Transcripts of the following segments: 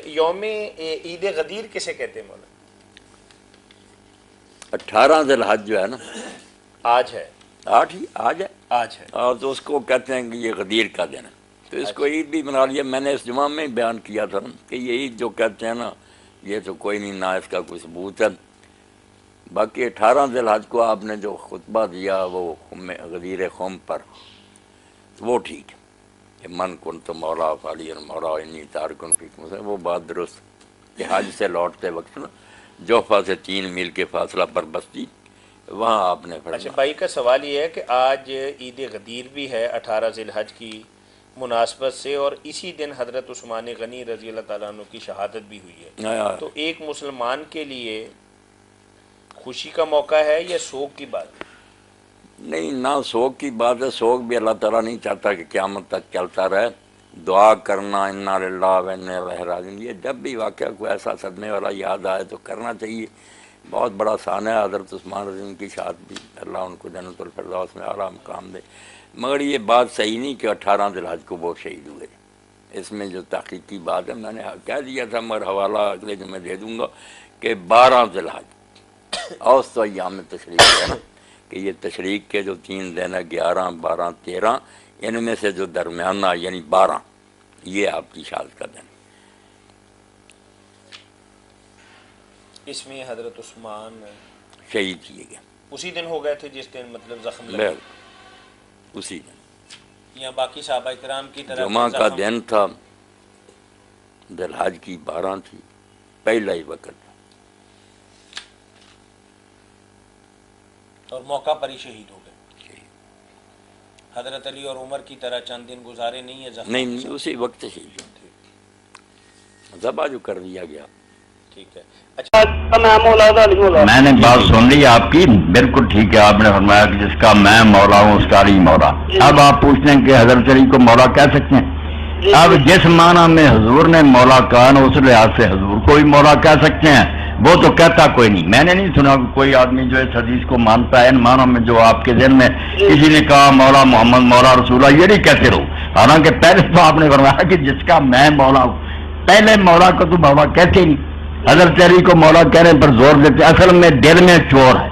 یوم عید غدیر کسے کہتے ہیں مولانا؟ 18 ذی الحج جو ہے نا، آج ہے، آج ہے، آج ہے، اور تو اس کو کہتے ہیں کہ یہ غدیر کا دن ہے، تو اس کو عید بھی بنا لیا۔ میں نے اس جمعہ میں بیان کیا تھا کہ یہ عید جو کہتے ہیں نا، یہ تو کوئی نہیں، نہ اس کا کوئی ثبوت ہے۔ باقی 18 ذی الحج کو آپ نے جو خطبہ دیا وہ غدیر خم پر، تو وہ ٹھیک ہے کہ من کن تو مولا فعلی مولا انی تارکن فیکم، وہ بات درست کہ حج سے لوٹتے وقت نا جوفہ سے 3 میل کے فاصلہ پر بستی، وہاں آپ نے اچھا فرمایا۔ بھائی کا سوال یہ ہے کہ آج عید غدیر بھی ہے 18 ذی الحج کی مناسبت سے، اور اسی دن حضرت عثمان غنی رضی اللہ تعالیٰ عنہ کی شہادت بھی ہوئی ہے، تو ایک مسلمان کے لیے خوشی کا موقع ہے یا سوگ کی بات ہے؟ نہیں، نہ سوگ کی بات ہے، سوگ بھی اللہ تعالیٰ نہیں چاہتا کہ قیامت تک چلتا رہے۔ دعا کرنا انا للہ و انا الیہ راجعون، یہ جب بھی واقعہ کوئی ایسا صدمے والا یاد آئے تو کرنا چاہیے۔ بہت بڑا شان ہے حضرت عثمان رضی اللہ عنہ کی شہادت بھی، اللہ ان کو جنت الفردوس میں اعلیٰ مقام دے، مگر یہ بات صحیح نہیں کہ 18 ذی الحج کو وہ شہید ہوئے۔ اس میں جو تحقیقی بات ہے، میں نے کہہ دیا تھا مگر حوالہ اگلے جمعے دے دوں گا کہ 12 ذی الحج اوسط ایام تشریق ہے نا، کہ یہ تشریق کے جو 3 دن ہے 11 12 13، ان میں سے جو درمیانہ یعنی 12، یہ آپ کی شہادت کا دن۔ اس میں حضرت عثمان شہید کیے گئے اسی دن ہو گئے تھے جس دن مطلب زخم لگے، اسی دن، یا باقی صحابہ کرام کی طرح جمعہ کا دن تھا، ذی الحج کی 12 تھی، پہلا ہی وقت تھا، اور موقع پر ہی شہید ہو گئے۔ حضرت علی اور عمر کی طرح چند دن گزارے نہیں ہے زخم؟ نہیں، اسی وقت شہید ذبح جو کر دیا گیا۔ ٹھیک ہے، اچھا میں نے بات سن لی آپ کی، بالکل ٹھیک ہے، آپ نے فرمایا کہ جس کا میں مولا ہوں اس کا علی مولا۔ اب آپ پوچھتے ہیں کہ حضرت علی کو مولا کہہ سکتے ہیں؟ اب جس معنی میں حضور نے مولا کہا نا، اس لحاظ سے حضور کو بھی مولا کہہ سکتے ہیں، وہ تو کہتا کوئی نہیں۔ میں نے نہیں سنا کوئی آدمی جو اس حدیث کو مانتا ہے ان معنوں میں جو آپ کے ذہن میں کسی نے کہا مولا محمد مولا رسول اللہ، یہ نہیں کہتے رہو۔ حالانکہ پہلے تو آپ نے فرمایا کہ جس کا میں مولا ہوں، پہلے مولا کو تو مولا کہتے نہیں۔ حضرت علی کو مولا کہنے پر زور دیتے، اصل میں دل میں چور ہے،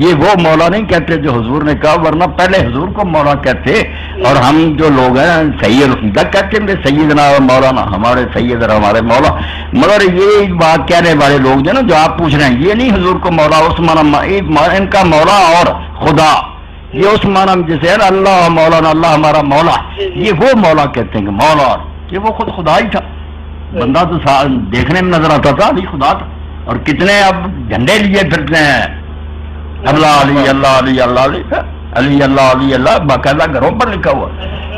یہ وہ مولا نہیں کہتے جو حضور نے کہا، ورنہ پہلے حضور کو مولا کہتے، اور ہم جو لوگ ہیں سید کہتے ہیں سیدنا مولانا، ہمارے سید اور ہمارے مولا، مگر یہ بات کہنے والے لوگ جو نا جو آپ پوچھ رہے ہیں، یہ نہیں حضور کو مولا اس معنی، ان کا مولا اور خدا یہ اس معنی جسے ہے نا اللہ مولانا، اللہ ہمارا مولا، یہ وہ مولا کہتے ہیں کہ مولا، یہ وہ خود خدا ہی تھا، بندہ تو دیکھنے میں نظر آتا تھا، علی خدا تھا۔ اور کتنے اب جھنڈے لیے پھرتے ہیں، اللہ علی اللہ علی اللہ علی علی اللہ علی اللہ، باقاعدہ گھروں پر لکھا ہوا،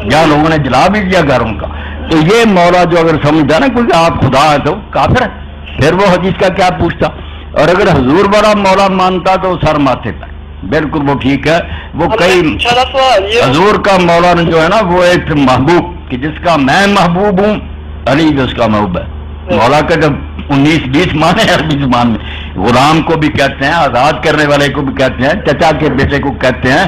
جہاں لوگوں نے جلا بھی دیا گھروں کا۔ تو یہ مولا جو اگر سمجھتا نا کوئی آپ خدا ہے تو کافر ہے، پھر وہ حدیث کا کیا پوچھتا؟ اور اگر حضور بڑا مولا مانتا تو سر ماتھے پر، بالکل وہ ٹھیک ہے۔ وہ کئی حضور کا مولا جو ہے نا وہ ایک محبوب، کہ جس کا میں محبوب ہوں، علی جو اس کا محبوب ہے۔ مولا کا جب 19-20 معنی ہے عربی زبان میں، غلام کو بھی کہتے ہیں، آزاد کرنے والے کو بھی کہتے ہیں، چچا کے بیٹے کو کہتے ہیں،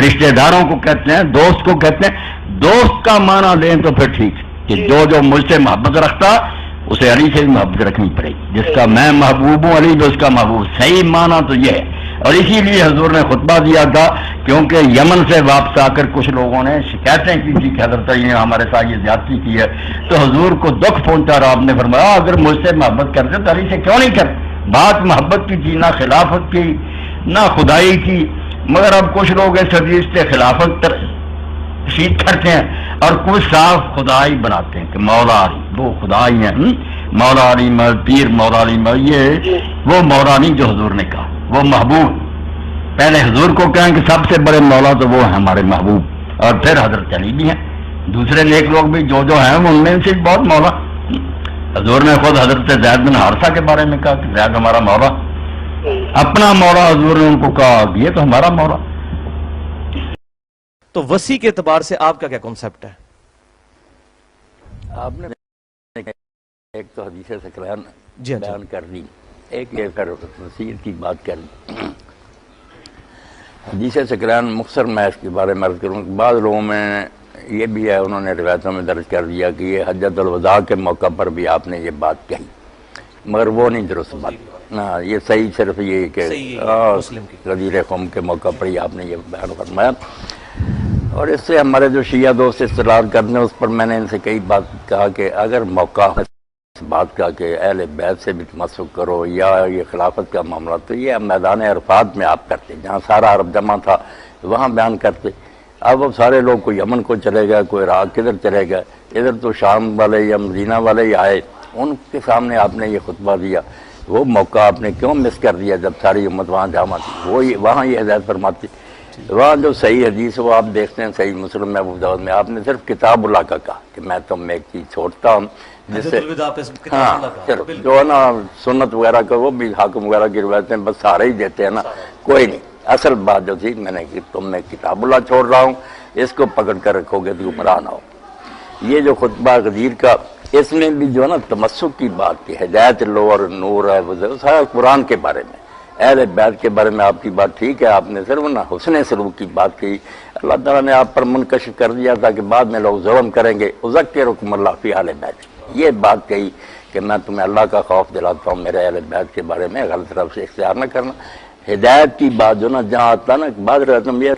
رشتہ داروں کو کہتے ہیں، دوست کو کہتے ہیں۔ دوست کا معنی لیں تو پھر ٹھیک ہے کہ جو مجھ سے محبت رکھتا اسے علی سے بھی محبت رکھنی پڑے گی، جس کا میں محبوب ہوں علی جو اس کا محبوب، صحیح معنی تو یہ ہے۔ اور اسی لیے حضور نے خطبہ دیا تھا، کیونکہ یمن سے واپس آ کر کچھ لوگوں نے شکایتیں کی تھی کہ حضرت علی نے ہمارے ساتھ یہ زیادتی کی ہے، تو حضور کو دکھ پہنچا اور آپ نے فرمایا اگر مجھ سے محبت کرتے تو علی سے کیوں نہیں کرتے؟ بات محبت کی تھی، نہ خلافت کی نہ خدائی کی، مگر اب کچھ لوگ اس حدیث سے خلافت تشہیر کرتے ہیں اور کچھ صاف خدائی بناتے ہیں کہ مولا علی وہ خدائی ہیں، مولا علی پیر مولا علی یہ وہ مولا نہیں جو حضور نے کہا، وہ محبوب۔ پہلے حضور کو کہیں کہ سب سے بڑے مولا تو وہ ہیں ہمارے محبوب، اور پھر حضرت علی بھی ہیں، دوسرے نیک لوگ بھی جو ہیں ان میں سے بہت مولا۔ حضور نے خود حضرت زید بن حارثہ کے بارے میں کہا کہ زید ہمارا مولا، اپنا مولا حضور نے ان کو کہا یہ تو ہمارا مولا۔ تو وسیع کے اعتبار سے آپ کا کیا کنسپٹ ہے؟ آپ نے ایک تو حدیث ثقلین جی بیان کر دی، ایک یہ پھر وسیعت کی بات کر دی۔ حدیث ثقلین مختصر میں اس کے بارے میں عرض کروں، بعض لوگوں میں یہ بھی ہے، انہوں نے روایتوں میں درج کر دیا کہ یہ حجۃ الوداع کے موقع پر بھی آپ نے یہ بات کہی، مگر وہ نہیں درست بات، یہ صحیح صرف یہ کہ غدیر قوم کے موقع پر ہی آپ نے یہ بیان فرمایا۔ اور اس سے ہمارے جو شیعہ دوست استدلال کرتے ہیں، اس پر میں نے ان سے کئی بات کہا کہ اگر موقع ہے اس بات کا کہ اہل بیت سے بھی تمسک کرو یا یہ خلافت کا معاملہ، تو یہ میدان عرفات میں آپ کرتے، جہاں سارا عرب جمع تھا وہاں بیان کرتے۔ اب سارے لوگ کوئی یمن کو چلے گئے، کوئی عراق کدھر چلے گئے، ادھر تو شام والے یا مدینہ والے ہی آئے، ان کے سامنے آپ نے یہ خطبہ دیا، وہ موقع آپ نے کیوں مس کر دیا جب ساری امت وہاں جمع تھی؟ وہ وہاں یہ ہدایت فرماتی۔ وہاں جو صحیح حدیث وہ آپ دیکھتے ہیں صحیح مسلم میں ابو داؤد میں، آپ نے صرف کتاب اللہ کا کہا کہ میں تم میں ایک چیز چھوڑتا ہوں جس سے ہاں صرف جو ہے نا سنت وغیرہ کا وہ بھی حاکم وغیرہ کی روایتیں بس سارے ہی دیتے ہیں نا، کوئی نہیں۔ اصل بات جو تھی میں نے کہ تم میں کتاب اللہ چھوڑ رہا ہوں، اس کو پکڑ کر رکھو گے تو گمراہ نہ ہو۔ یہ جو خطبہ غدیر کا، اس میں بھی جو ہے نا تمسک کی بات کی، ہدایت لو اور نور ہے، وہ سارا قرآن کے بارے میں، اہل بیت کے بارے میں آپ کی بات ٹھیک ہے، آپ نے صرف نا حسن سلوک کی بات کی، اللہ تعالیٰ نے آپ پر منکشف کر دیا تھا کہ بعد میں لوگ ظلم کریں گے، اذکرکم اللہ فی اہل بیت، یہ بات کہی کہ میں تمہیں اللہ کا خوف دلاتا ہوں میرے اہل بیت کے بارے میں، غلط طرف سے اختیار نہ کرنا۔ ہدایت کی بات جو نا جہاں آتا نا بعد رہتا یہ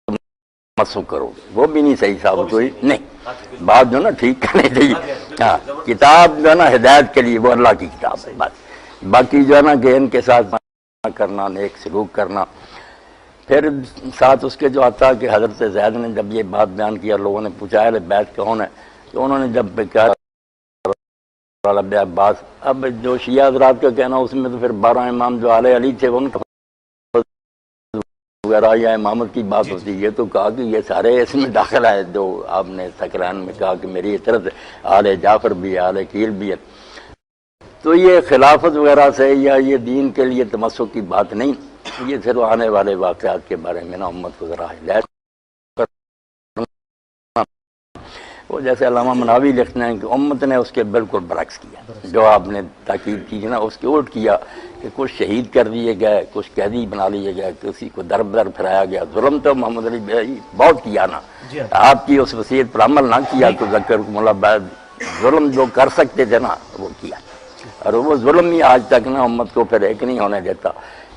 تمسک کرو گے، وہ بھی نہیں صحیح ثابت ہوئی، نہیں بات جو نا ٹھیک کرنی چاہیے۔ ہاں کتاب جو ہے نا ہدایت کے لیے وہ اللہ کی کتاب ہے بس، باقی جو ہے نا کہ ان کے ساتھ کرنا، نیک سلوک کرنا۔ پھر ساتھ اس کے جو آتا کہ حضرت زید نے جب یہ بات بیان کیا، لوگوں نے پوچھا اہل بیت کون ہے، تو انہوں نے جب کہا عباس، اب جو شیعہ حضرات کا کہنا اس میں تو پھر 12 امام جو اعلی علی تھے ان وغیرہ یا امامت کی بات ہوتی، یہ تو کہا کہ یہ سارے اس میں داخل ہے جو آپ نے سکران میں کہا کہ میری اطرت آل جعفر بھی ہے، آل عقیل بھی ہے۔ تو یہ خلافت وغیرہ سے یا یہ دین کے لیے تمسک کی بات نہیں، یہ صرف آنے والے واقعات کے بارے میں نا امت کو ذرا ہدایت۔ وہ جیسے علامہ مناوی لکھتے ہیں کہ امت نے اس کے بالکل برعکس کیا، جو آپ نے تاکید کی نا اس کے الٹ کیا کہ کچھ شہید کر دیے گئے، کچھ قیدی بنا لیے گئے، کسی کو در بدر پھرایا گیا۔ ظلم تو محمد علی بھائی بہت کیا نا، آپ کی اس وصیت پر عمل نہ کیا تو ذکرکم اللہ بعد، ظلم جو کر سکتے تھے نا وہ کیا، اور وہ ظلم ہی آج تک نا امت کو پھر ایک نہیں ہونے دیتا،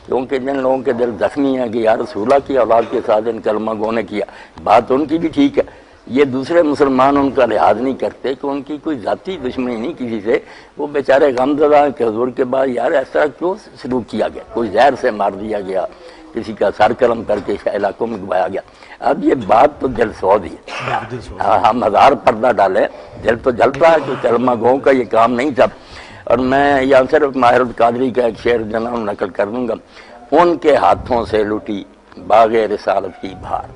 کیونکہ جن لوگوں کے دل زخمی ہیں کہ یا رسول اللہ کی اولاد کے ساتھ ان کلمہ گو نے کیا، بات ان کی بھی ٹھیک ہے، یہ دوسرے مسلمان ان کا لحاظ نہیں کرتے کہ ان کی کوئی ذاتی دشمنی نہیں کسی سے، وہ بیچارے غمزدہ ہیں کہ حضور کے بعد یار ایسا کیوں سلوک کیا گیا، کوئی زہر سے مار دیا گیا، کسی کا سر قلم کر کے علاقوں میں گوایا گیا۔ اب یہ بات تو دل سود ہی ہے، ہم ہزار پردہ ڈالیں دل تو جلتا ہے کہ کلمہ گو کا یہ کام نہیں تھا۔ اور میں یہاں صرف ماہر القادری کا ایک شعر جناب نقل کر دوں گا، ان کے ہاتھوں سے لٹی باغ رسالت کی بہار،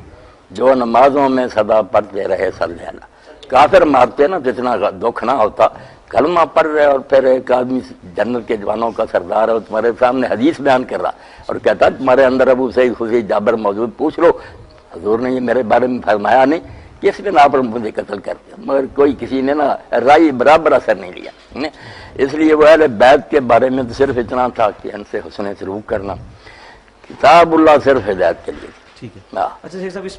جو نمازوں میں صدا پڑھتے رہے صلی اللہ۔ کافر مارتے نا جتنا دکھ نہ ہوتا، کلمہ پڑھ رہے اور پھر ایک آدمی جنت کے جوانوں کا سردار ہے اور تمہارے سامنے حدیث بیان کر رہا اور کہتا تمہارے اندر ابو سعید خدری جابر موجود، پوچھ لو حضور نے یہ میرے بارے میں فرمایا نہیں، کس بنا پر مجھے قتل کر دیا، مگر کوئی کسی نے نا رائے برابر اثر نہیں لیا۔ اس لیے وہ اہل بیت کے بارے میں تو صرف اتنا تھا کہ ان سے حسن سلوک کرنا، کتاب اللہ صرف ہدایت کے لیے۔ ٹھیک ہے، اچھا شیخ صاحب